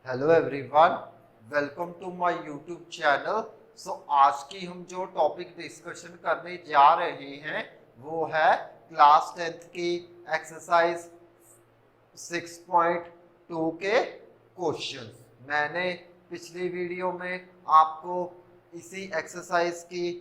Hello everyone, welcome to my YouTube channel. So आज की हम जो टॉपिक डिस्कशन करने जा रहे हैं वो है क्लास 10th की एक्सरसाइज 6.2 के क्वेश्चंस। मैंने पिछली वीडियो में आपको इसी एक्सरसाइज की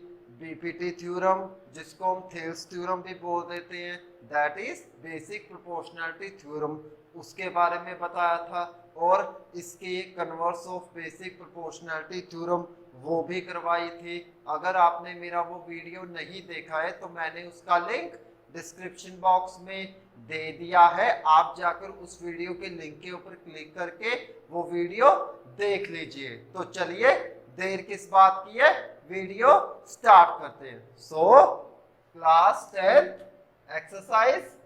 बीपीटी थ्योरम, जिसको हम थेल्स थ्योरम भी बोल देते हैं, that is basic proportionality theorem, उसके बारे में बताया था। और इसकी converse of basic proportionality theorem वो भी करवाई थी। अगर आपने मेरा वो वीडियो नहीं देखा है तो मैंने उसका लिंक डिस्क्रिप्शन बॉक्स में दे दिया है। आप जाकर उस वीडियो के लिंक के ऊपर क्लिक करके वो वीडियो देख लीजिए। तो चलिए देर किस बात की है, वीडियो स्टार्ट करते हैं। सो क्लास 10 एक्सरसाइज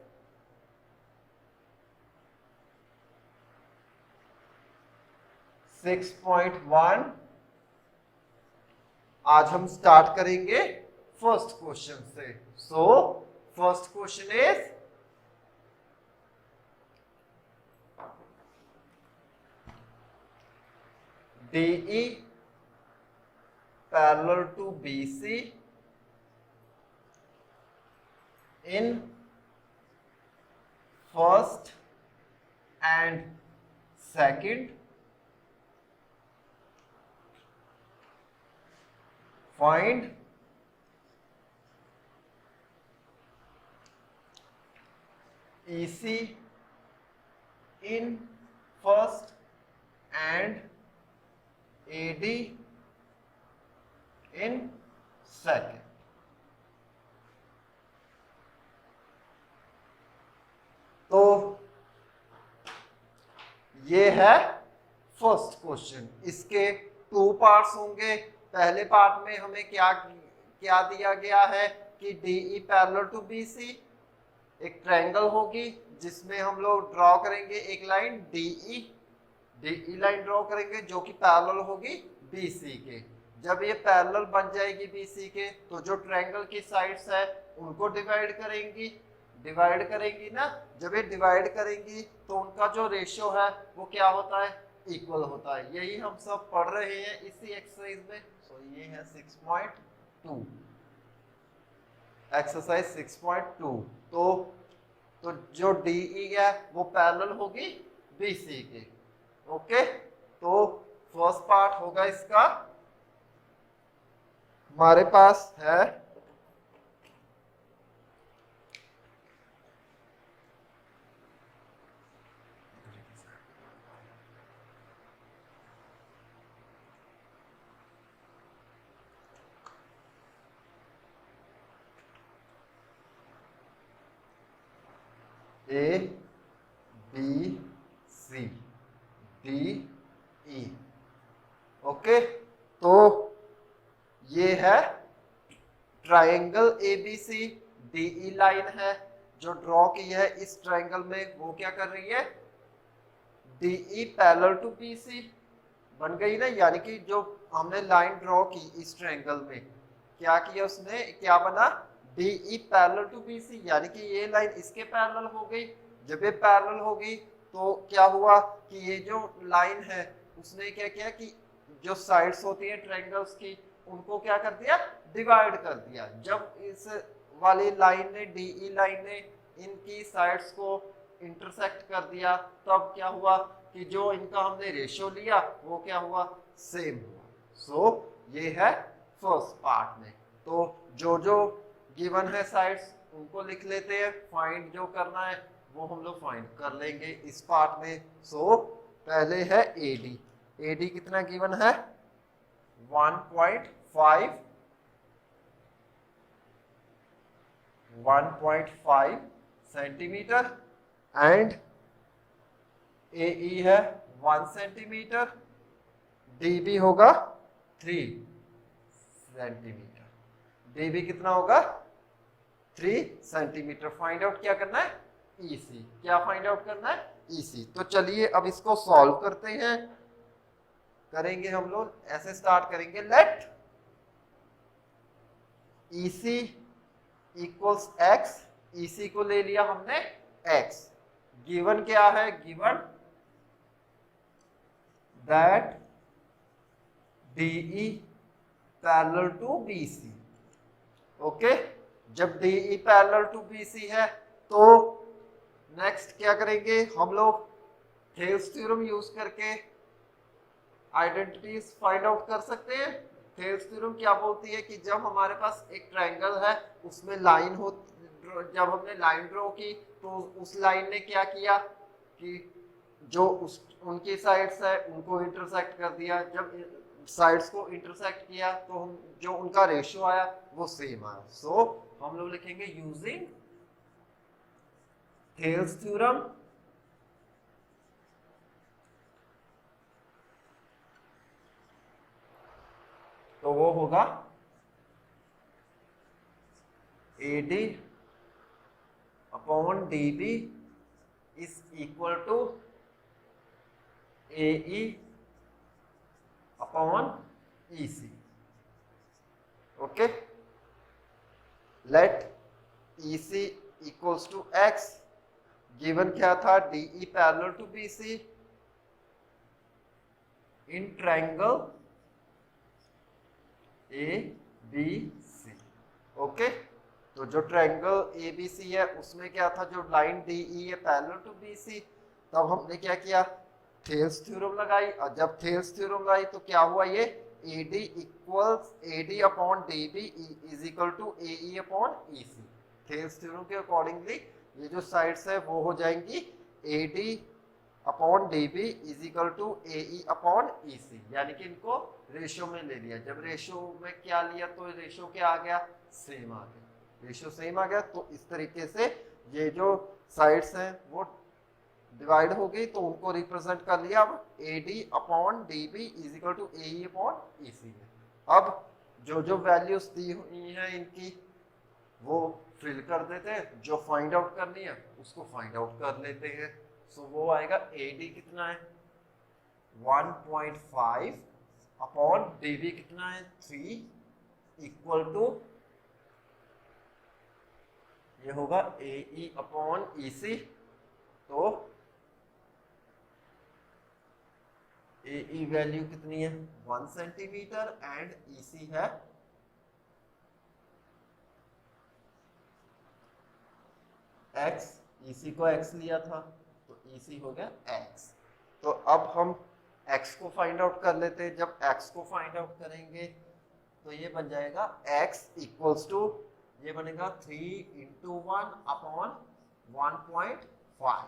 6.1 आज हम स्टार्ट करेंगे फर्स्ट क्वेश्चन से। So first question is DE parallel to BC in first and second, find EC in first and AD in second। तो ये है फर्स्ट क्वेश्चन। इसके टू पार्ट्स होंगे। पहले पार्ट में हमें क्या क्या दिया गया है कि DE पैरेलल टू BC, एक ट्रायंगल होगी जिसमें हम लोग ड्रॉ करेंगे एक लाइन DE लाइन ड्रॉ करेंगे जो कि पैरेलल होगी BC के। जब ये पैरेलल बन जाएगी BC के तो जो ट्रायंगल की साइड्स है उनको डिवाइड करेंगी ना। जब ये डिवाइड करेंगी तो उनका जो रेशियो है वो क्या होता है, इक्वल होता है। यही हम सब पढ़ रहे हैं इसी एक्सरसाइज में। सो ये है 6.2 एक्सरसाइज 6.2। तो जो DE है वो पैरेलल होगी BC के। ओके, तो फर्स्ट पार्ट होगा इसका, हमारे पास है ABC DE। ओके, तो ये है ट्रायंगल ABC। DE लाइन है जो ड्रॉ की है इस ट्रायंगल में, वो क्या कर रही है, DE पैरेलल टू BC बन गई ना। यानी कि जो हमने लाइन ड्रॉ की इस ट्रायंगल में, क्या किया उसने, क्या बना, DE पैरेलल टू BC, यानी कि ये लाइन इसके पैरेलल हो गई। जब ये पैरेलल हो गई तो क्या हुआ कि ये जो लाइन है उसने क्या किया कि जो साइड्स होती है ट्रायंगल्स की उनको क्या कर दिया, डिवाइड कर दिया। जब इस वाली लाइन ने, DE लाइन ने इनकी साइड्स को इंटरसेक्ट कर दिया तब क्या हुआ कि जो इनका हमने रेशियो लिया वो क्या हुआ, सेम हुआ। सो ये है फर्स्ट पार्ट में। तो जो जो गिवन है साइड्स उनको लिख लेते हैं, फाइंड जो करना है वो हम लोग फाइंड कर लेंगे इस पार्ट में। सो पहले है AD कितना गिवन है, 1.5 सेंटीमीटर एंड AE है 1 सेंटीमीटर, DB होगा 3 सेंटीमीटर। DB कितना होगा, 3 सेंटीमीटर। फाइंड आउट क्या करना है, EC। क्या फाइंड आउट करना है, EC। तो चलिए अब इसको सॉल्व करते हैं। करेंगे हम लोग ऐसे, स्टार्ट करेंगे, let EC equals x, EC को ले लिया हमने x। गिवन क्या है, given that DE parallel to BC। Okay, जब DE पैरेलल टू BC है तो नेक्स्ट क्या करेंगे हम लोग, थेल्स थ्योरम यूज करके आइडेंटिटीज फाइंड आउट कर सकते हैं। थेल्स थ्योरम क्या बोलती है कि जब हमारे पास एक ट्रायंगल है उसमें लाइन हो, जब हमने लाइन ड्रॉ की तो उस लाइन ने क्या किया कि जो उस उनकी साइड्स है उनको इंटरसेक्ट कर दिया। जब साइड्स को इंटरसेक्ट किया तो हम जो उनका रेशियो आया वो सेम आया। सो हम लोग लिखेंगे यूजिंग थेल्स थ्योरम तो वो होगा AD upon DB is equal to AE upon EC। Okay, let EC equals to X, given क्या था DE parallel to BC in triangle ABC। Okay, तो जो ट्रायंगल ABC है उसमें क्या था, जो लाइन DE है पैरेलल टू BC, तब हमने क्या किया, थेल्स थ्योरम लगाई। और जब थेल्स थ्योरम लगाई तो क्या हुआ, ये AD equals AD upon DB is equal to AE upon EC। Thales theorem के अकॉर्डिंगली ये जो साइड्स है वो हो जाएंगी AD upon DB is equal to AE upon EC, यानी कि इनको रेशियो में ले लिया। जब रेशियो में क्या लिया तो रेशियो क्या आ गया, सेम आ गया। रेशियो सेम आ गया तो इस तरीके से ये जो साइड्स हैं वो डिवाइड हो गई, तो उनको रिप्रेजेंट कर लिया अब AD upon DB is equal to AE upon EC में। अब जो जो वैल्यूज दी हुई हैं इनकी वो फिल कर देते हैं, जो फाइंड आउट करनी है उसको फाइंड आउट कर लेते हैं। सो वो आएगा AD कितना है 1.5 अपॉन DB कितना है 3 इक्वल टू ये होगा AE अपॉन EC। तो AE वैल्यू कितनी है 1 सेंटीमीटर एंड EC है X, EC को X लिया था तो EC हो गया X। तो अब हम X को फाइंड आउट कर लेते हैं। जब X को फाइंड आउट करेंगे तो ये बन जाएगा X इक्वल्स टू ये बनेगा 3 इंटू 1 अपॉन 1.5।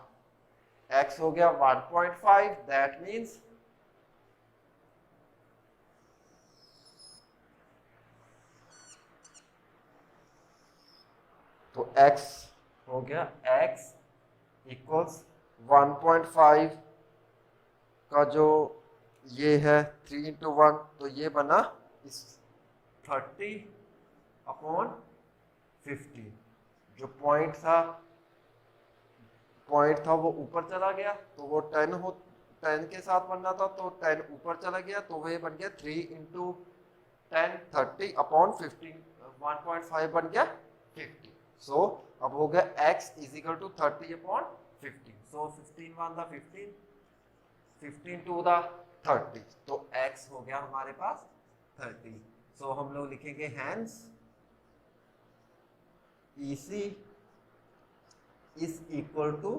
X हो गया 1.5, दैट मीन्स तो X हो गया X इक्वल्स 1.5 का जो ये है 3 इंटू 1 तो ये बना इस 30 अपॉन 15। जो पॉइंट था वो ऊपर चला गया तो वो 10 के साथ बनना था तो 10 ऊपर चला गया तो वह बन गया 3 इंटू 10 30 अपॉन 15, 1.5 बन गया 50। सो अब हो गया x is equal to 30 upon 15। So 15 1 the 15, 15 2 the 30, तो x हो गया हमारे पास 30। सो हम लोग लिखेंगे hence EC is equal to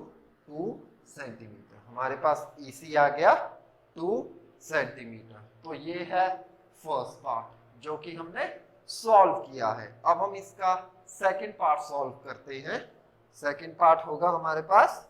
2 centimetre. हमारे पास EC आ गया 2 सेंटीमीटर। तो ये है फर्स्ट पार्ट जो कि हमने सॉल्व किया है। अब हम इसका सेकंड पार्ट सॉल्व करते हैं। सेकंड पार्ट होगा हमारे पास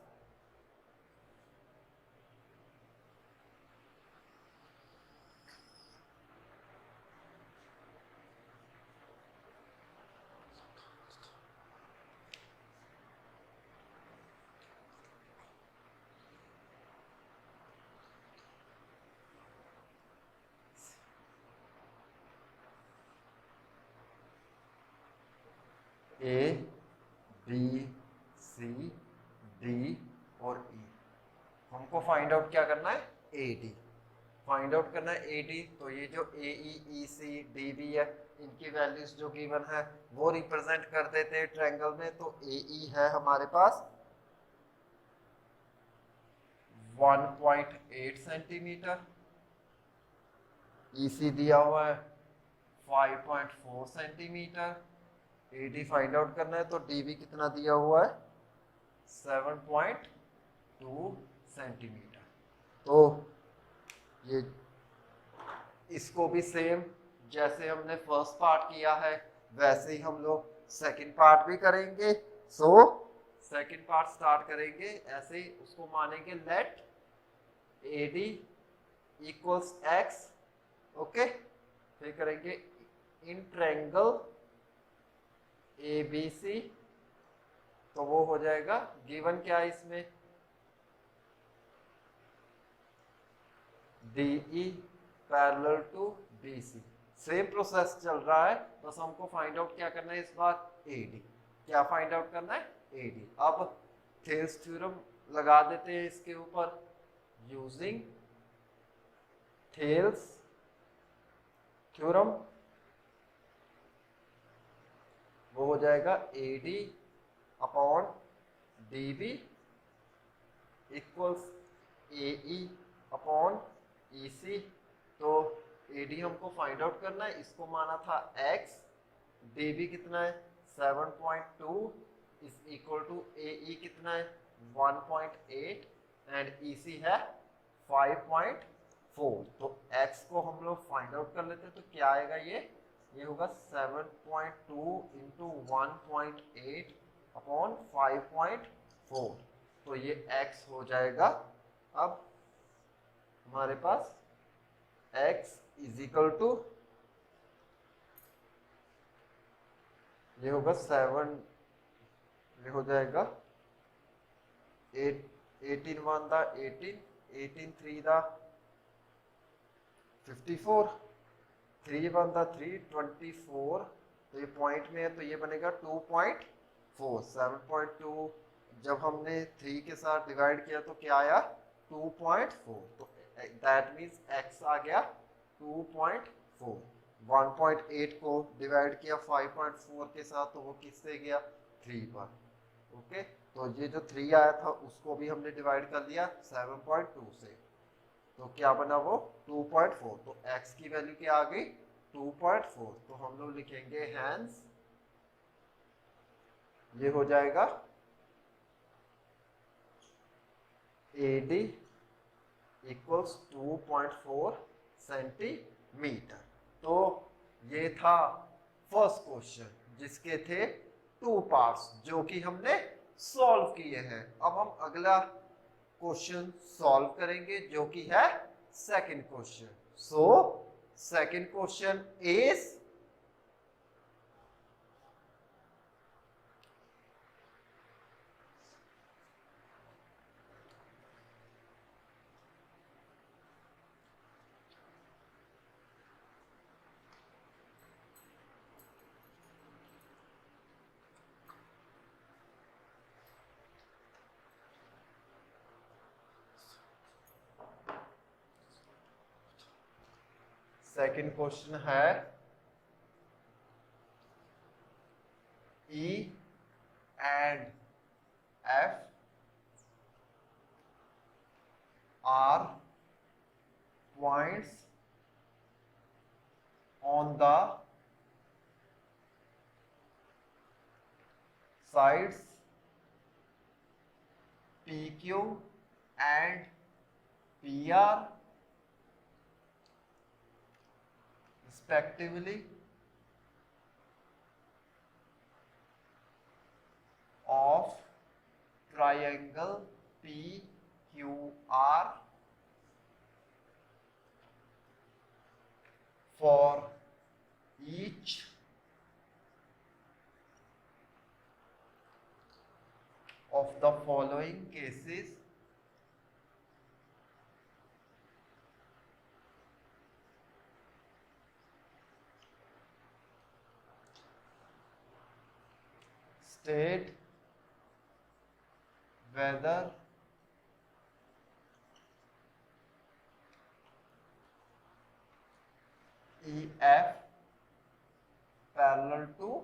A, B, C, D और E। हमको फाइंड आउट क्या करना है AD, फाइंड आउट करना है AD। तो ये जो AE, EC, DB है इनकी वैल्यूज जो गिवन है वो रिप्रेजेंट कर देते हैं ट्रायंगल में। तो AE है हमारे पास 1.8 सेंटीमीटर EC दिया हुआ है 5.4 सेंटीमीटर, AD फाइंड आउट करना है तो DB कितना दिया हुआ है 7.2 सेंटीमीटर। तो ये इसको भी सेम जैसे हमने फर्स्ट पार्ट किया है वैसे ही हम लोग सेकंड पार्ट भी करेंगे। सो सेकंड पार्ट स्टार्ट करेंगे ऐसे ही, उसको मानेंगे let AD equals x, okay. फिर करेंगे इन ट्रायंगल ABC, तो वो हो जाएगा गिवन क्या है इसमें DE parallel to BC। Same process चल रहा है, बस हमको फाइंड आउट क्या करना है इस बार AD। क्या फाइंड आउट करना है AD। अब थेल्स थ्योरम लगा देते हैं इसके ऊपर यूजिंग थेल्स थ्योरम। वो हो जाएगा AD upon DB equals AE upon EC। तो AD हमको फाइंड आउट करना है, इसको माना था x, DB कितना है 7.2 इज इक्वल टू AE कितना है 1.8 एंड EC है 5.4। तो x को हम लोग फाइंड आउट कर लेते हैं तो क्या आएगा ये होगा 7.2 इंटू 1.8 अपॉन 5.4। तो ये x हो जाएगा। अब हमारे पास x इज इक्वल टू ये होगा 7, ये हो जाएगा 18 1 दा 18, 18 3 दा 54, 3 1 दा 3 24। तो ये पॉइंट में है तो ये बनेगा 2.4। 7.2 जब हमने 3 के साथ डिवाइड किया तो क्या आया 2.4। तो दैट मीन्स x आ गया 2.4। 1.8 को डिवाइड किया 5.4 के साथ तो वो किससे गया 3 पर, ओके। तो ये जो 3 आया था उसको भी हमने डिवाइड कर लिया 7.2 से, तो क्या बना वो 2.4। तो x की वैल्यू क्या आ गई 2.4। तो हम लोग लिखेंगे हैंस ये हो जाएगा AD इक्वल्स 2.4 सेंटीमीटर। तो ये था फर्स्ट क्वेश्चन जिसके थे 2 पार्ट्स जो कि हमने सॉल्व किए हैं। अब हम अगला क्वेश्चन सॉल्व करेंगे जो कि है second question. So second question is second question है E and F are points on the sides PQ and PR respectively of triangle PQR for each of the following cases. State whether EF parallel to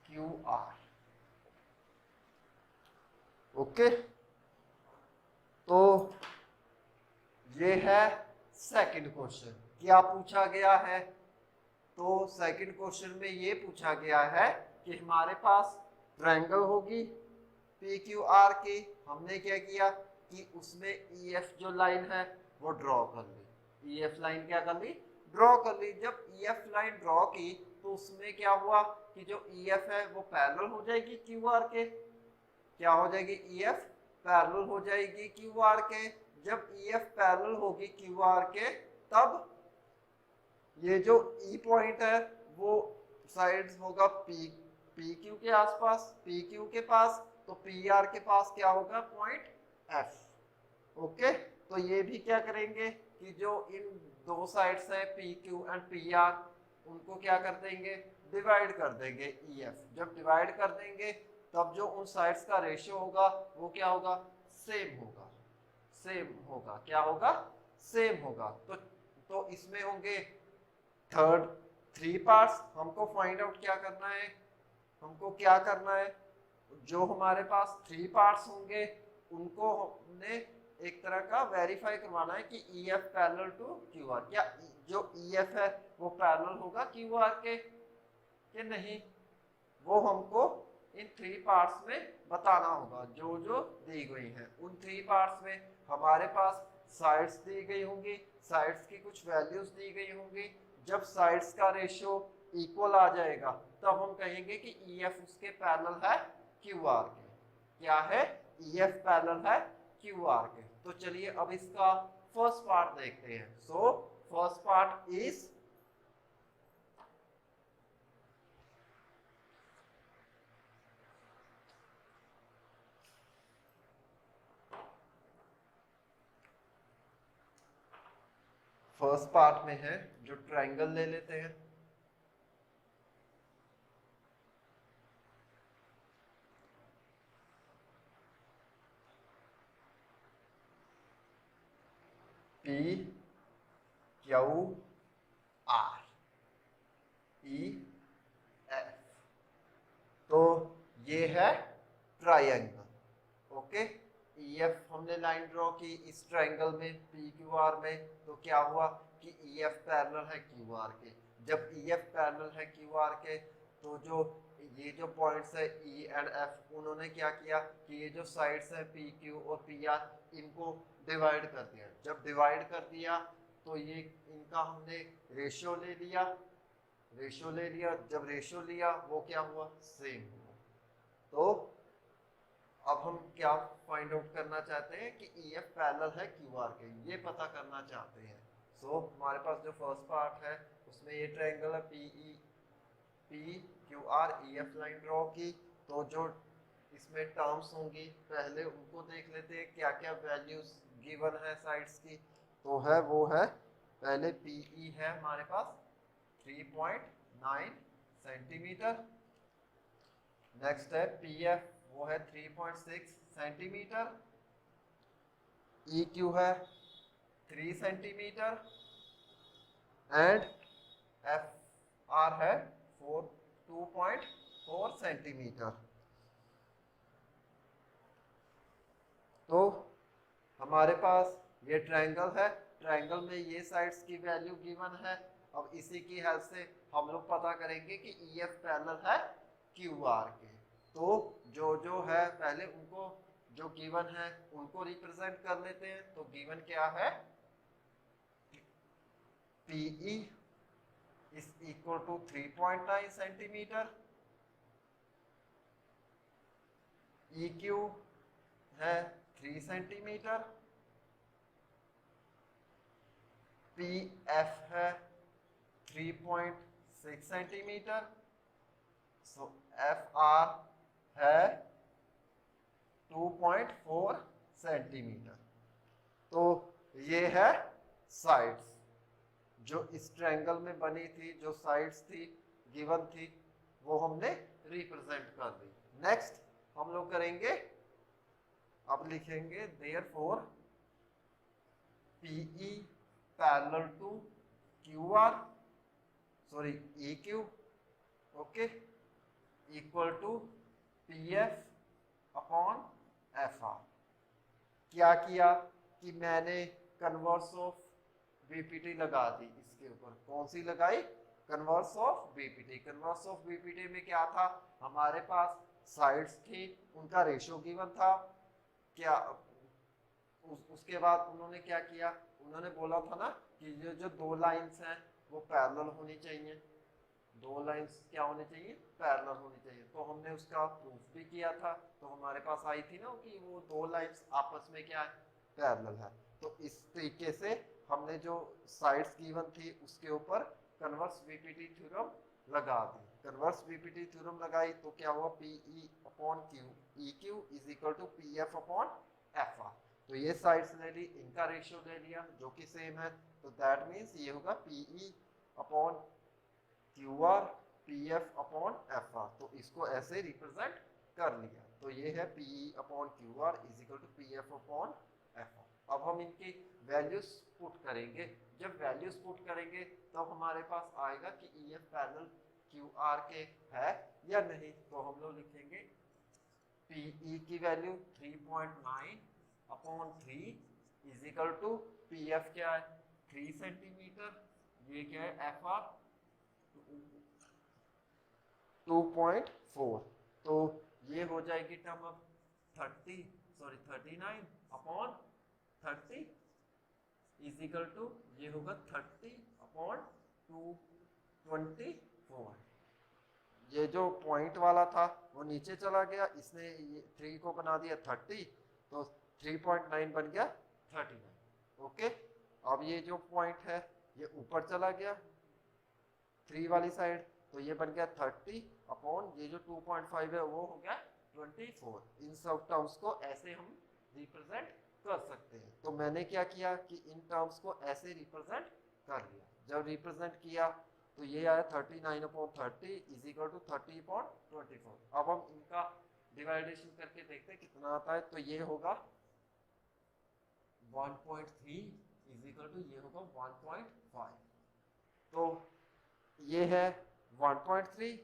QR, okay. तो ये है second question क्या पूछा गया है? तो second question में ये पूछा गया है कि हमारे पास ट्रायंगल होगी पी क्यू आर की, हमने क्या किया कि उसमें ई एफ जो लाइन है वो ड्रॉ कर ली। ई एफ लाइन क्या कर ली? ड्रॉ कर ली। जब ई एफ लाइन ड्रॉ की तो उसमें क्या हुआ कि जो ई एफ है वो पैरेलल हो जाएगी क्यू आर के। क्या हो जाएगी? ई एफ पैरेलल हो जाएगी क्यू आर के। जब ई एफ पैरेलल होगी क्यू आर के तब ये जो ई पॉइंट है वो साइड्स होगा पी पी क्यू के आसपास, पी क्यू के पास, तो पी आर के पास क्या होगा? Point F. ओके, तो ये भी क्या करेंगे कि जो इन दो साइड्स है P Q and P R, उनको क्या कर देंगे? डिवाइड कर देंगे ई एफ। जब डिवाइड कर देंगे तब जो उन साइड्स का रेशियो होगा वो क्या होगा? सेम होगा। सेम होगा। क्या होगा? सेम होगा। तो इसमें होंगे थर्ड 3 पार्ट्स। हमको फाइंड आउट क्या करना है? हमको क्या करना है? जो हमारे पास 3 पार्ट्स होंगे उनको हमने एक तरह का वेरीफाई करवाना है कि E F parallel to Q R. क्या जो ई एफ है वो पैरेलल होगा क्यू आर के कि नहीं, वो हमको इन 3 पार्ट्स में बताना होगा। जो जो दी गई है उन 3 पार्ट्स में हमारे पास साइड्स दी गई होंगी, साइड्स की कुछ वैल्यूज दी गई होंगी। जब साइड्स का रेशियो इक्वल आ जाएगा तब हम कहेंगे कि ई एफ उसके पैरेलल है क्यू आर के। क्या है? ई एफ पैरेलल है क्यू आर के। तो चलिए अब इसका फर्स्ट पार्ट देखते हैं। So first part is first part में है जो ट्रायंगल ले लेते हैं। P Q R E F, तो ये है ट्रायंगल। ओके, ई एफ हमने लाइन ड्रॉ की इस ट्रायंगल में पी क्यू आर में, तो क्या हुआ कि ई एफ पैरेलल है क्यू आर के। जब ई एफ पैरेलल है क्यू आर के तो जो ये जो पॉइंट्स है ई एंड एफ, उन्होंने क्या किया कि ये जो साइड्स है पी क्यू और पी आर, इनको डिवाइड कर दिया। जब डिवाइड कर दिया तो ये इनका हमने रेशियो ले लिया। रेशियो ले लिया, जब रेशियो लिया वो क्या हुआ? सेम हुआ। तो अब हम क्या फाइंड आउट करना चाहते हैं कि ई एफ पैरेलल है क्यू आर के, ये पता करना चाहते हैं। सो हमारे पास जो फर्स्ट पार्ट है उसमें ये ट्रायंगल है P Q R E F line draw की। तो जो इसमें टर्म्स होंगी पहले उनको देख लेते हैं क्या क्या वैल्यूज गिवन है साइड्स की। तो है वो है पहले पी ई है हमारे पास 3.9 सेंटीमीटर। नेक्स्ट है पी एफ, वो है 3.6 सेंटीमीटर। ई क्यू है 3 सेंटीमीटर एंड एफ आर है 2.4 सेंटीमीटर। तो हमारे पास ये ट्रायंगल है, ट्रायंगल में ये साइड्स की वैल्यू गिवन है। अब इसी की हेल्प से हम लोग पता करेंगे कि ई एफ पैरेलल है क्यू आर के। तो जो जो है पहले उनको जो गिवन है उनको रिप्रेजेंट कर लेते हैं। तो गिवन क्या है? PE is equal to 3.9 centimetre, EQ है 3 सेंटीमीटर, PF है 3.6 सेंटीमीटर, सो FR है 2.4 सेंटीमीटर। तो ये है साइड्स जो इस ट्रायंगल में बनी थी, जो साइड्स थी गिवन थी वो हमने रिप्रेजेंट कर दी। नेक्स्ट हम लोग करेंगे, अब लिखेंगे therefore PE parallel to QR, sorry EQ, okay, equal to PF upon FR। क्या किया कि मैंने कन्वर्स ऑफ बीपीटी लगा दी इसके ऊपर। कौन सी लगाई? Converse of BPT. Converse of BPT में क्या था, हमारे पास साइड्स थी, उनका रेशियो गिवन था क्या। उसके बाद उन्होंने क्या किया, उन्होंने बोला था ना कि ये जो दो लाइंस हैं वो पैरेलल होनी चाहिए। दो लाइंस क्या होनी चाहिए? पैरेलल होनी चाहिए। तो हमने उसका प्रूफ भी किया था। तो हमारे पास आई थी ना कि वो दो लाइंस आपस में क्या है? पैरेलल है। तो इस तरीके से हमने जो साइड्स गिवन थी उसके ऊपर कन्वर्स बीपीटी थ्योरम लगा दी। कन्वर्स बीपीटी थ्योरम लगाई तो क्या हुआ? P E upon Q, E Q is equal to P F upon F R. तो ये साइड्स ले ली, इनका रेशियो ले लिया जो कि सेम है। तो दैट मीन्स ये होगा P E upon Q R P F upon F R. तो इसको ऐसे रिप्रेजेंट कर लिया। तो ये है P E upon Q R is equal to P F upon F R. अब हम इनकी वैल्यूज पुट करेंगे। जब वैल्यूज पुट करेंगे तब हमारे पास आएगा कि E F parallel Q R के है या नहीं। तो हम लोग लिखेंगे पी ई की value 3.9 upon 3 is equal to P F क्या है? 3 सेंटीमीटर। ये क्या है? F R 2.4। तो ये हो जाएगी टर्म अब 39 अपॉन 30 इज इक्वल टू ये होगा 30 अपॉन 224। ये जो पॉइंट वाला था वो नीचे चला गया, इसने ये 3 को बना दिया 30, तो 3.9 बन गया 39। ओके, अब ये जो पॉइंट है ये ऊपर चला गया 3 वाली साइड, तो ये बन गया 30 अपॉन ये जो 2.5 है वो हो गया 24। इन सब टर्म्स को ऐसे हम रिप्रेजेंट कर सकते हैं। तो मैंने क्या किया कि इन टर्म्स को ऐसे रिप्रेजेंट कर लिया। जब रिप्रेजेंट किया तो ये आया 39 upon 30 is equal to 30 upon 24। अब हम इनका डिवाइडेशन करके देखते हैं कितना आता है। तो ये होगा 1.3 इज इक्वल टू ये होगा 1.5। तो ये है 1.3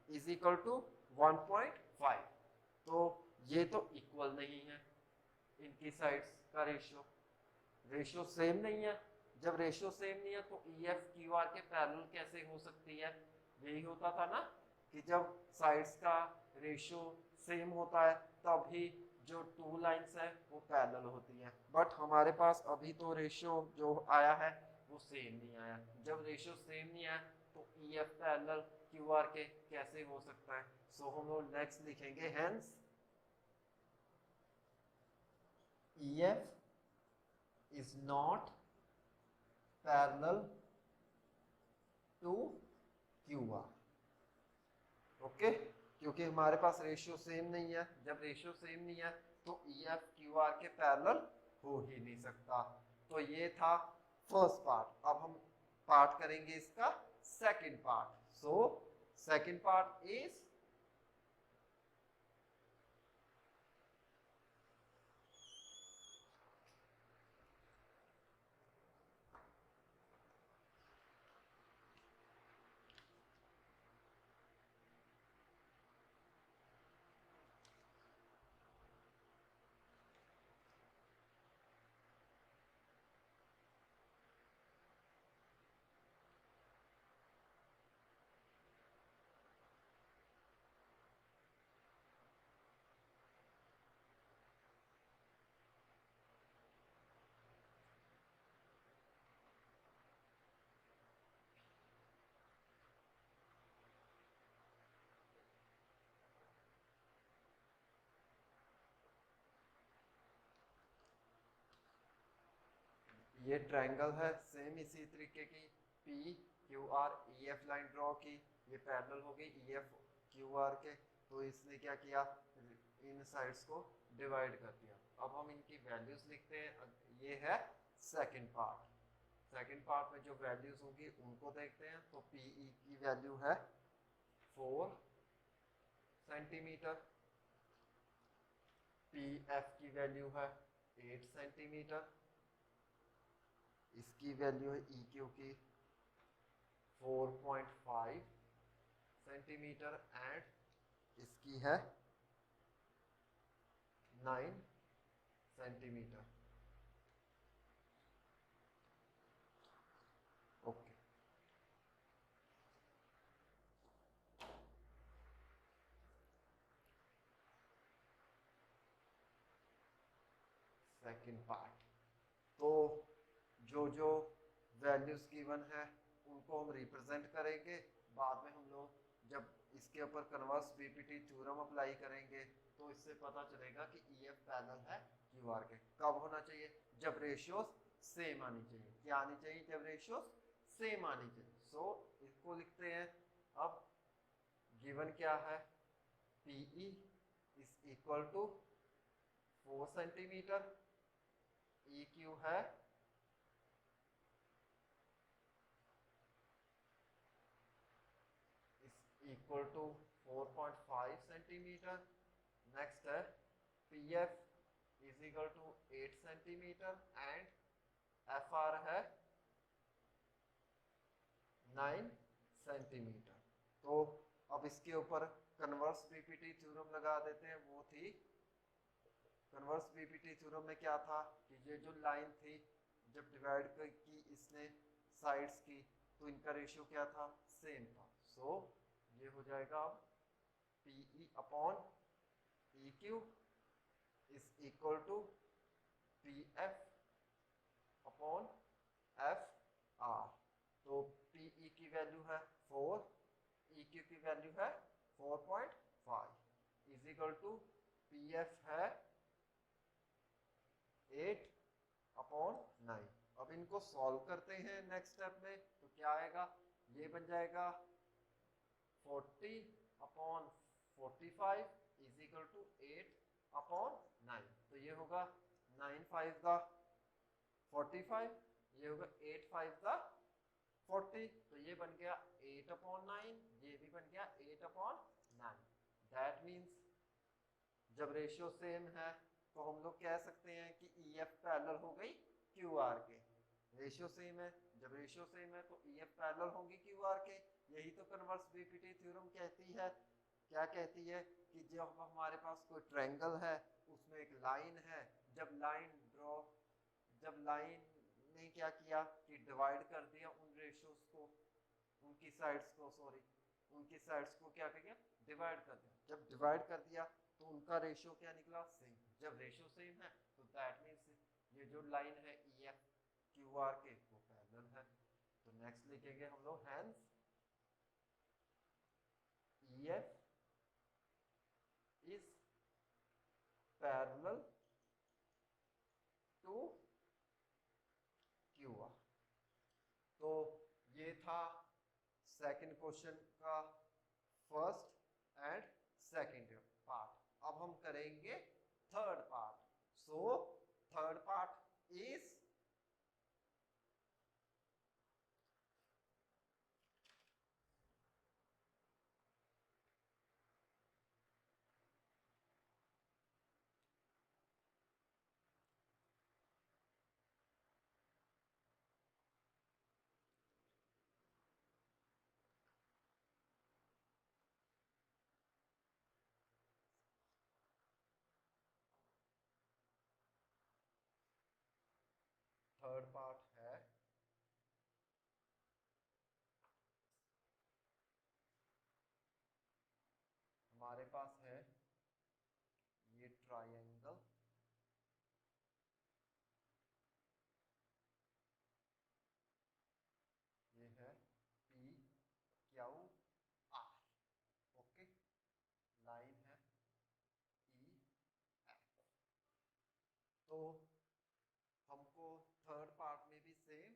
इज इक्वल टू 1.5। तो ये तो इक्वल नहीं है, इनकी साइड्स का रेशियो रेशियो सेम नहीं है। जब रेशियो सेम नहीं है तो ई एफ क्यू आर के पैरेलल कैसे हो सकती है? यही होता था ना कि जब साइड्स का रेशियो सेम होता है तभी जो टू लाइंस है वो पैरेलल होती हैं। बट हमारे पास अभी तो रेशियो जो आया है वो सेम नहीं आया। जब रेशियो सेम नहीं आया तो ई एफ पैरेलल क्यू आर के कैसे हो सकता है? सो हम लोग नेक्स्ट लिखेंगे hence E F is not parallel to QR। Okay, क्योंकि हमारे पास रेशियो सेम नहीं है। जब रेशियो सेम नहीं है तो ई एफ क्यू आर के पैरेलल हो ही नहीं सकता। तो ये था फर्स्ट पार्ट। अब हम पार्ट करेंगे इसका second part. So second part is ये ट्रायंगल है सेम इसी तरीके की। P Q R E F line draw की, ये पैरेलल हो गई ई एफ क्यू आर के। तो इसने क्या किया, इन साइड्स को डिवाइड कर दिया। अब हम इनकी वैल्यूज लिखते हैं। ये है सेकंड पार्ट। सेकंड पार्ट में जो वैल्यूज होंगी उनको देखते हैं। तो पी ई की वैल्यू है 4 सेंटीमीटर, पी एफ की वैल्यू है 8 सेंटीमीटर, इसकी वैल्यू है ई क्यू की 4.5 सेंटीमीटर एंड इसकी है 9 सेंटीमीटर। Second part. तो जो वैल्यूज गिवन है उनको हम रिप्रेजेंट करेंगे। बाद में हम लोग जब इसके ऊपर कन्वर्स बीपीटी थ्योरम अप्लाई करेंगे तो इससे पता चलेगा कि ईएफ पैरेलल है क्यूआर के। कब होना चाहिए? जब रेशियोज सेम आनी चाहिए। क्या आनी चाहिए? जब रेशियोज सेम आनी चाहिए। सो इसको लिखते हैं। अब गिवन क्या है? PE is equal to 4 centimetre, EQ है इक्वल टू 4.5 सेंटीमीटर। नेक्स्ट है PF is equal to 8 centimetre and FR है 9 सेंटीमीटर। तो अब इसके ऊपर कन्वर्स बीपीटी थ्योरम लगा देते हैं। वो थी कन्वर्स बीपीटी थ्योरम में क्या था कि ये जो लाइन थी जब डिवाइड की इसने साइड्स की तो इनका रेशियो क्या था? सेम था। सो ये हो जाएगा अब PE upon EQ is equal to PF upon FR। तो PE की वैल्यू है 4, EQ की वैल्यू है 4.5 इज इक्वल टू PF है 8 अपॉन 9। अब इनको सॉल्व करते हैं नेक्स्ट स्टेप में। तो क्या आएगा? ये बन जाएगा 40 upon 45 is equal to 8 upon 9। तो ये होगा 9 5 का 45, ये होगा 8 5 का 40। तो ये बन गया 8 अपॉन 9, ये भी बन गया 8 अपॉन 9। दैट मीन्स जब रेशियो सेम है तो हम लोग कह सकते हैं कि EF पैरेलल हो गई QR के। रेशियो सेम है, जब रेशियो सेम है तो EF पैरेलल होगी QR के। यही तो कन्वर्स बीपीटी थ्योरम कहती है। क्या कहती है? कि जब हमारे पास कोई ट्रायंगल है उसमें एक लाइन है, जब लाइन ने क्या किया कि डिवाइड कर दिया उन रेशियोज को, उनकी साइड्स को क्या किया? डिवाइड कर दिया। जब डिवाइड कर दिया तो उनका रेशियो क्या निकला? सेम। जब रेशियो सेम है तो दैट मीन्स ये जो लाइन है EF QR के वो पैरेलल है। तो नेक्स्ट लिखेंगे हम लोग hence EF is parallel to QR। तो ये था सेकंड क्वेश्चन का फर्स्ट एंड सेकंड पार्ट। अब हम करेंगे third part. So third part is third part है हमारे पास है ये ट्रायंगल, ये है PQR। ओके, लाइन है EF। तो हमको थर्ड पार्ट में भी सेम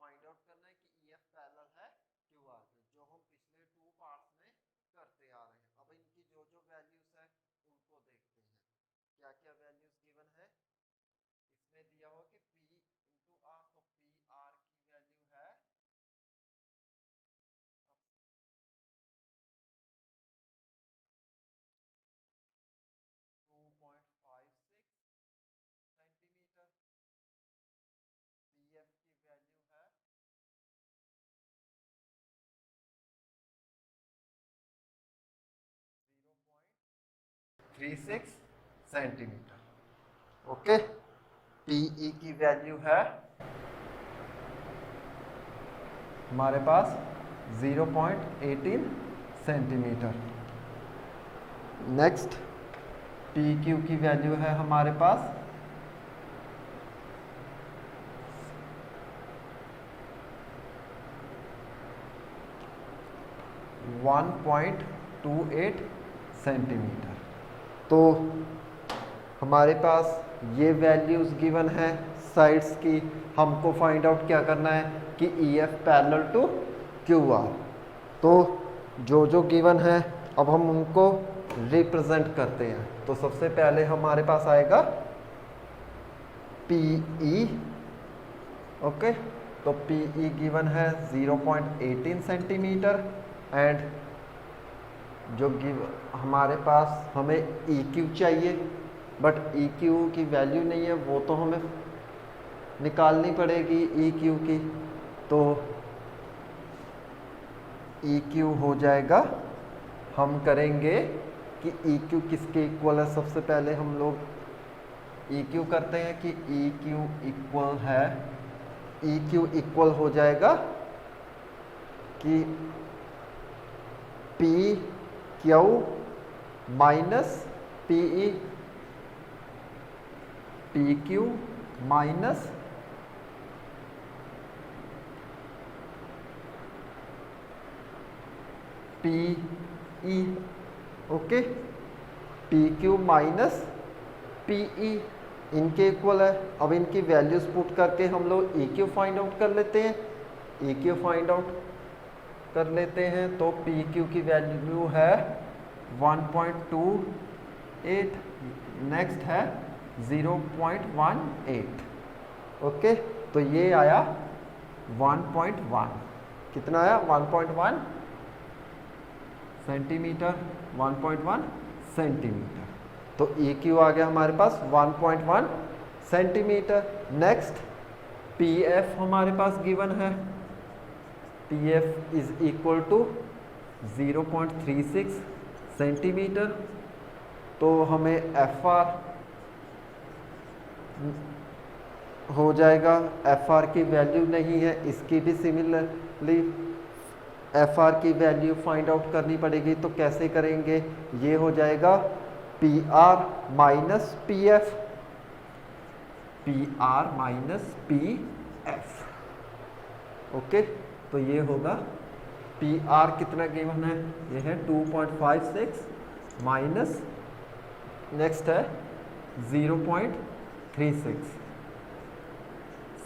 फाइंड आउट करना है कि EF पैरेलल है QR के, जो हम पिछले 2 पार्ट्स में करते आ रहे हैं। अब इनकी जो वैल्यूज है उनको देखते हैं। क्या क्या वैल्यूज गिवन है? इसमें दिया हुआ कि P इंटू R, तो PR की वैल्यू है 2.56 सेंटीमीटर। PF की वैल्यू है 0.36 सेंटीमीटर। ओके, PE की वैल्यू है हमारे पास 0.18 सेंटीमीटर। नेक्स्ट PQ की वैल्यू है हमारे पास 1.28 सेंटीमीटर। तो हमारे पास ये वैल्यूज़ गिवन है साइड्स की। हमको फाइंड आउट क्या करना है कि EF पैरेलल टू QR। तो जो जो गिवन है अब हम उनको रिप्रेजेंट करते हैं। तो सबसे पहले हमारे पास आएगा PE। ओके, तो PE गिवन है 0.18 सेंटीमीटर एंड जो हमारे पास हमें EQ चाहिए, बट EQ की वैल्यू नहीं है, वो तो हमें निकालनी पड़ेगी EQ की। तो EQ हो जाएगा, हम करेंगे कि EQ किसके इक्वल है। सबसे पहले हम लोग EQ करते हैं कि EQ इक्वल है, EQ इक्वल हो जाएगा कि PQ minus PE, PQ minus PE। Okay, PQ minus PE इनके इक्वल है। अब इनकी वैल्यूज पुट करके हम लोग EQ फाइंड आउट कर लेते हैं। EQ फाइंड आउट कर लेते हैं तो PQ की वैल्यू है 1.28, नेक्स्ट है 0.18। ओके, तो ये आया 1.1। कितना आया? 1.1 सेंटीमीटर, 1.1 सेंटीमीटर। तो EQ आ गया हमारे पास 1.1 सेंटीमीटर। नेक्स्ट PF हमारे पास गिवन है, PF is equal to 0.36 centimetre. तो हमें FR हो जाएगा, FR की वैल्यू नहीं है, इसकी भी सिमिलरली FR की वैल्यू फाइंड आउट करनी पड़ेगी। तो कैसे करेंगे? ये हो जाएगा PR minus PF, PR minus PF। Okay, तो ये होगा PR कितना गिवन है? ये है 2.56 माइनस नेक्स्ट है 0.36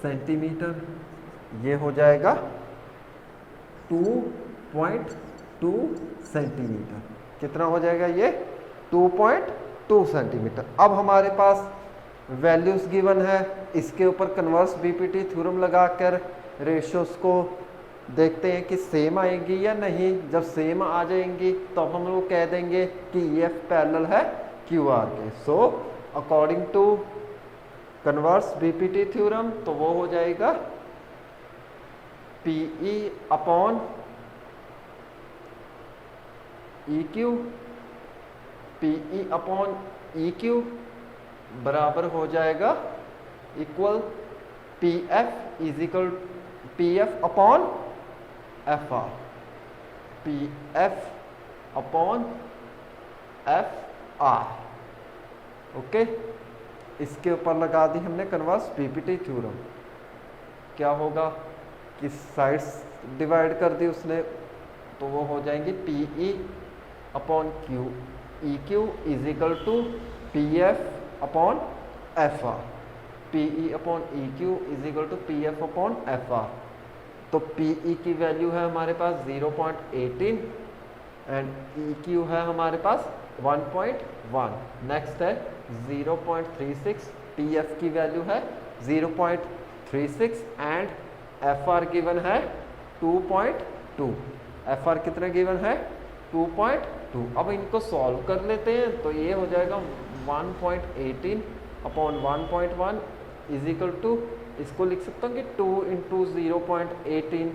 सेंटीमीटर। ये हो जाएगा 2.2 सेंटीमीटर। कितना हो जाएगा ये? 2.2 सेंटीमीटर। अब हमारे पास वैल्यूज गिवन है, इसके ऊपर कन्वर्स BPT थ्योरम लगाकर रेशियोज को देखते हैं कि सेम आएंगी या नहीं। जब सेम आ जाएंगी तो हम लोग कह देंगे कि EF पैरेलल है QR के। So according to converse BPT theorem तो वो हो जाएगा PE upon EQ, PE upon EQ बराबर हो जाएगा equal PF is equal PF upon FR, PF upon FR। Okay, इसके ऊपर लगा दी हमने कन्वर्स BPT थ्योरम। क्या होगा कि साइड्स डिवाइड कर दी उसने, तो वो हो जाएंगे PE upon Q, EQ is equal to PF upon FR, PE upon EQ is equal to PF upon FR। तो PE की वैल्यू है हमारे पास 0.18 एंड EQ है हमारे पास 1.1। नेक्स्ट है 0.36, PF की वैल्यू है 0.36 एंड FR गिवन है 2.2। FR कितना गिवन है? 2.2। अब इनको सॉल्व कर लेते हैं तो ये हो जाएगा 1.18 अपॉन 1.1 इज इक्वल टू, इसको लिख सकता हूँ कि 2 इंटू 0.18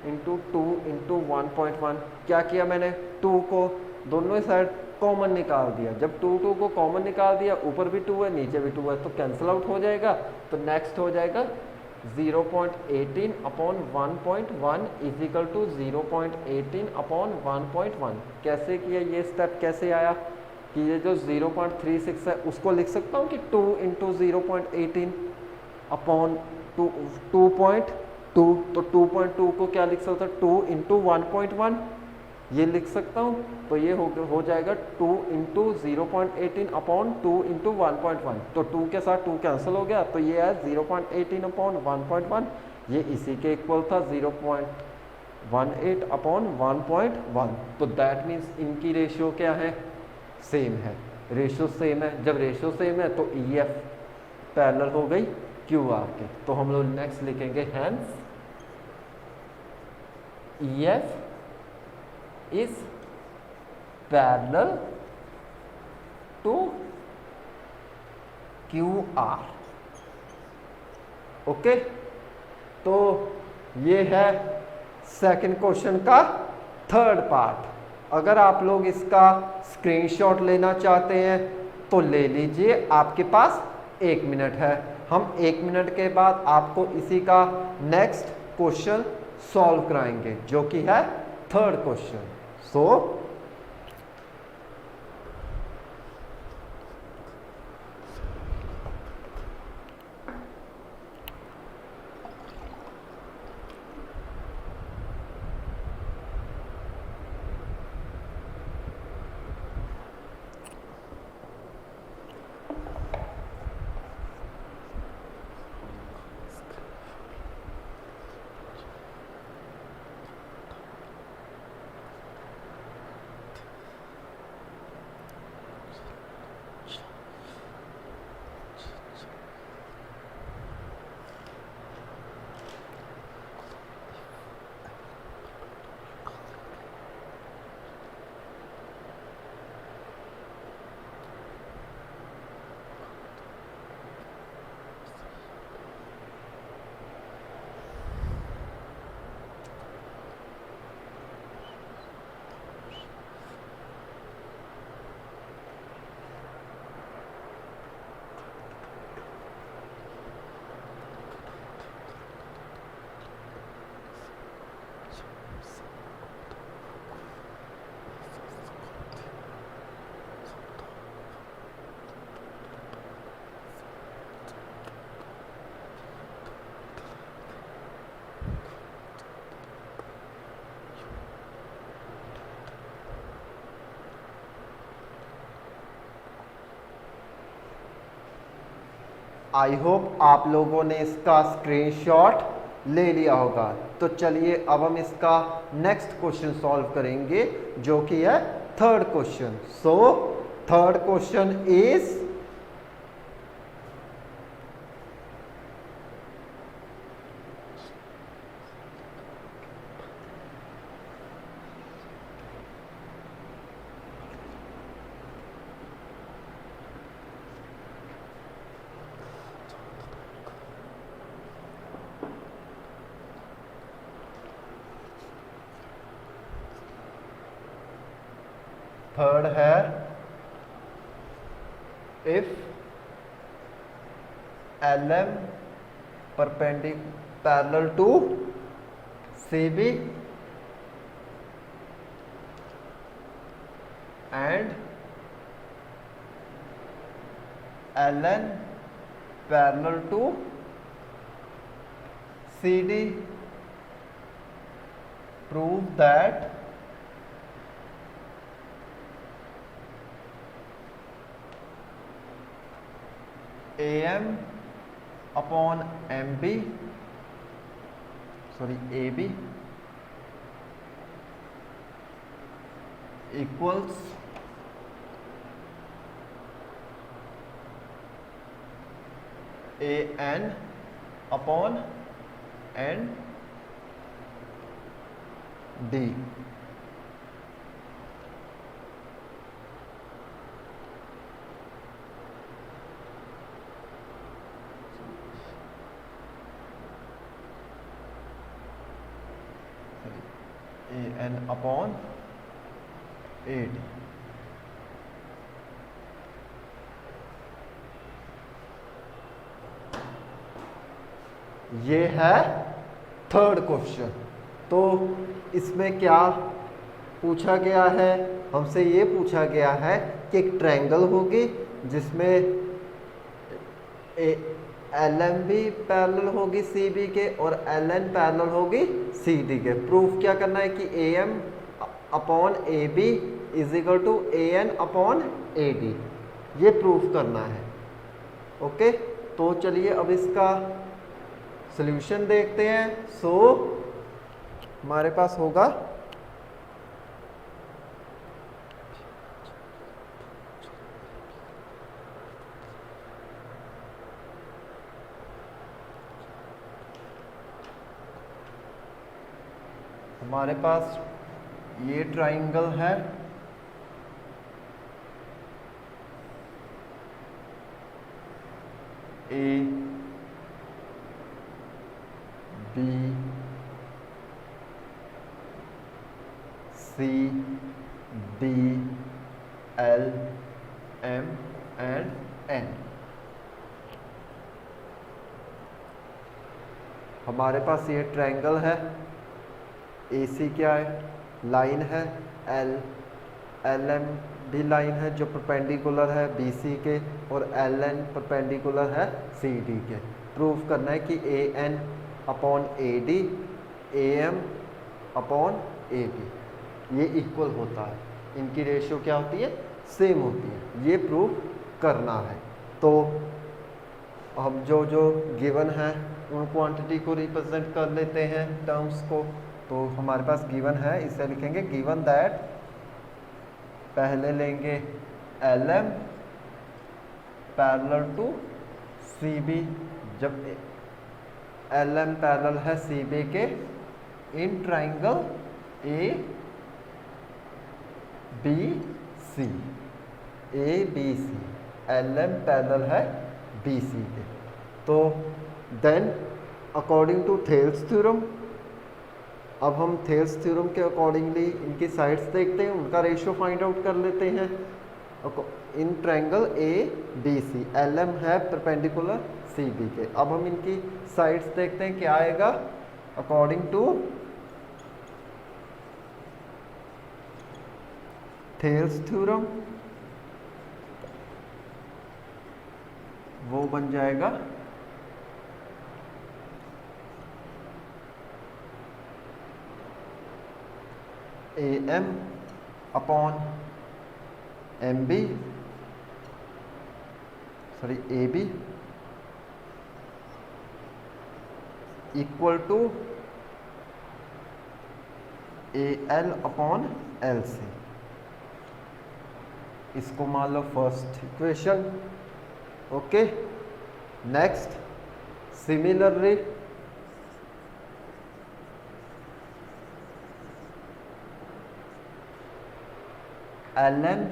इंटू 2 इंटू 1.1। क्या किया मैंने? 2 को दोनों साइड कॉमन निकाल दिया। जब 2 को कॉमन निकाल दिया, ऊपर भी 2 है नीचे भी 2 है, तो कैंसिल आउट हो जाएगा। तो नेक्स्ट हो जाएगा 0.18 upon 1.1 is equal to 0.18 upon 1.1। कैसे किया ये स्टेप? कैसे आया कि ये जो 0.36 है उसको लिख सकता हूँ कि 2 इंटू 0.18 अपॉन 2.2। तो 2.2 को क्या लिख सकता? 2 इंटू 1.1 ये लिख सकता हूँ, तो ये हो जाएगा 2 इंटू 0.18 अपॉन 2 इंटू 1.1, तो 2 के साथ 2 कैंसिल हो गया, तो ये है 0.18 अपॉन 1.1, ये इसी के इक्वल था 0.18 अपॉन 1.1, तो दैट मीन्स इनकी रेशियो क्या है, सेम है, रेशियो सेम है। जब रेशियो सेम है तो ई एफ पैरेलल हो गई क्यू आर के, तो हम लोग नेक्स्ट लिखेंगे hence E F is parallel to QR। Okay, तो ये है सेकंड क्वेश्चन का थर्ड पार्ट। अगर आप लोग इसका स्क्रीनशॉट लेना चाहते हैं तो ले लीजिए, आपके पास 1 मिनट है। हम 1 मिनट के बाद आपको इसी का नेक्स्ट क्वेश्चन सॉल्व कराएंगे जो कि है third question. So I hope आप लोगों ने इसका स्क्रीनशॉट ले लिया होगा। तो चलिए अब हम इसका नेक्स्ट क्वेश्चन सॉल्व करेंगे जो कि है third question. So third question is third है if LM perpendicular to CB and LN parallel to CD, prove that AM upon MB, sorry AB equals AN upon ND। AN upon AD। ये है third question. तो इसमें क्या पूछा गया है, हमसे ये पूछा गया है कि एक ट्रायंगल होगी जिसमें LM भी पैरेलल होगी CB के और LN पैरेलल होगी CD के। प्रूफ क्या करना है कि AM upon A B is equal to A N upon A D, ये प्रूफ करना है। ओके, तो चलिए अब इसका सॉल्यूशन देखते हैं। सो हमारे पास होगा हमारे पास ये ट्राइंगल है, A B C D L M and N. हमारे पास ये ट्रायंगल है, ए सी क्या है, लाइन है, एल एम भी लाइन है जो परपेंडिकुलर है बी सी के, और एल एन परपेंडिकुलर है सी डी के। प्रूफ करना है कि A N upon A D A M upon A B ये इक्वल होता है, इनकी रेशियो क्या होती है, सेम होती है, ये प्रूफ करना है। तो हम जो जो गिवन है उन क्वांटिटी को रिप्रेजेंट कर लेते हैं टर्म्स को। तो हमारे पास गिवन है, इसे लिखेंगे गिवन दैट, पहले लेंगे L M parallel to C B, जब एल एम पैरेलल है सी बी के, in triangle A B C, A B C, L M parallel है बी सी के। तो then according to Thales theorem, अब हम थेल्स थ्योरम के accordingly इनकी साइड्स देखते हैं, उनका रेशियो फाइंड आउट कर लेते हैं। In triangle A B C, L M है परपेंडिकुलर सी बी के। अब हम इनकी साइड्स देखते हैं, क्या आएगा अकॉर्डिंग टू थेल्स थ्योरम, वो बन जाएगा A M upon M B, sorry A B equal to A L upon L C. इसको मान लो first equation. Okay, next similarly L N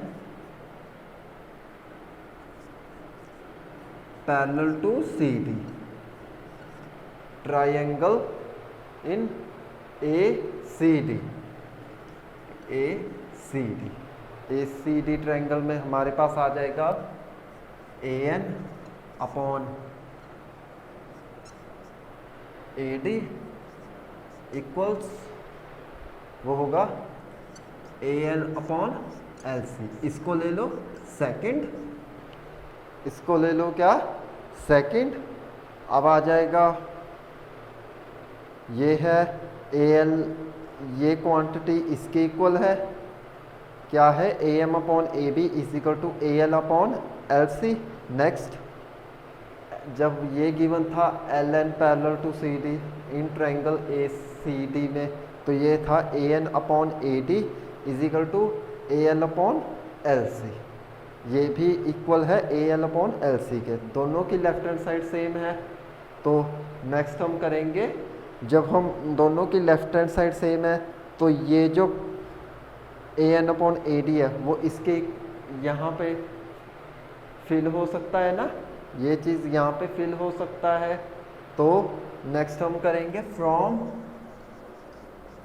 parallel to C D, triangle in A C D, A C D, A C D triangle में हमारे पास आ जाएगा A N upon A D equals, वो होगा A N upon L C. इसको ले लो second, इसको ले लो क्या सेकंड। अब आ जाएगा, ये है ए एल, ये क्वांटिटी इसके इक्वल है, क्या है A M upon A B is equal to A L upon L C. Next, जब ये गिवन था L N parallel to C D in triangle A C D में, तो ये था A N upon A D is equal to A L upon L C, ये भी equal है A L upon L C के, दोनों की लेफ्ट हैंड साइड सेम है। तो नेक्स्ट हम करेंगे, जब हम दोनों की लेफ्ट हैंड साइड सेम है तो ये जो ए एन अपॉन ए डी है वो इसके यहाँ पे फिल हो सकता है ना, ये चीज़ यहाँ पे फिल हो सकता है। तो नेक्स्ट हम करेंगे from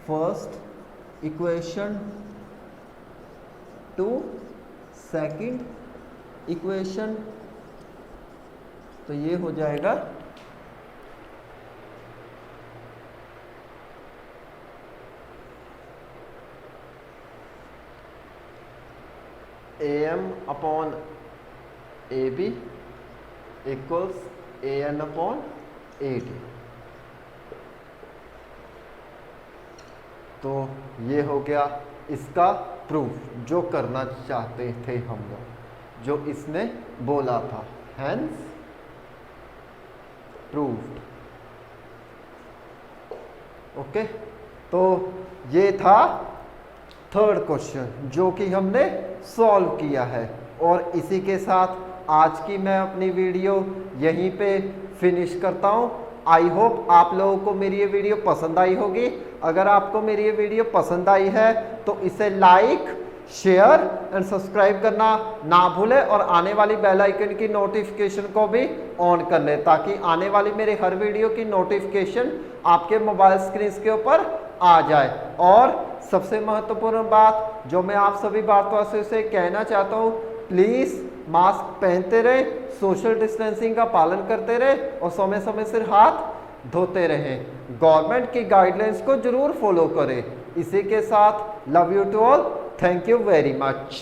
first equation to second equation, तो ये हो जाएगा A M upon A B equals A N upon A D. तो ये हो गया इसका प्रूफ जो करना चाहते थे हम लोग, जो इसने बोला था, हैंस प्रूव्ड। ओके, तो ये था थर्ड क्वेश्चन जो कि हमने सॉल्व किया है। और इसी के साथ आज की मैं अपनी वीडियो यहीं पे फिनिश करता हूँ। आई होप आप लोगों को मेरी ये वीडियो पसंद आई होगी। अगर आपको मेरी ये वीडियो पसंद आई है तो इसे लाइक, शेयर एंड सब्सक्राइब करना ना भूलें और आने वाली बेल आइकन की नोटिफिकेशन को भी ऑन कर लें, ताकि आने वाली मेरे हर वीडियो की नोटिफिकेशन आपके मोबाइल स्क्रीन के ऊपर आ जाए। और सबसे महत्वपूर्ण बात जो मैं आप सभी भारतवासियों से कहना चाहता हूँ, प्लीज़ मास्क पहनते रहे, सोशल डिस्टेंसिंग का पालन करते रहे और समय समय से हाथ धोते रहें। गवर्नमेंट की गाइडलाइंस को जरूर फॉलो करें। इसी के साथ love you to all, thank you very much.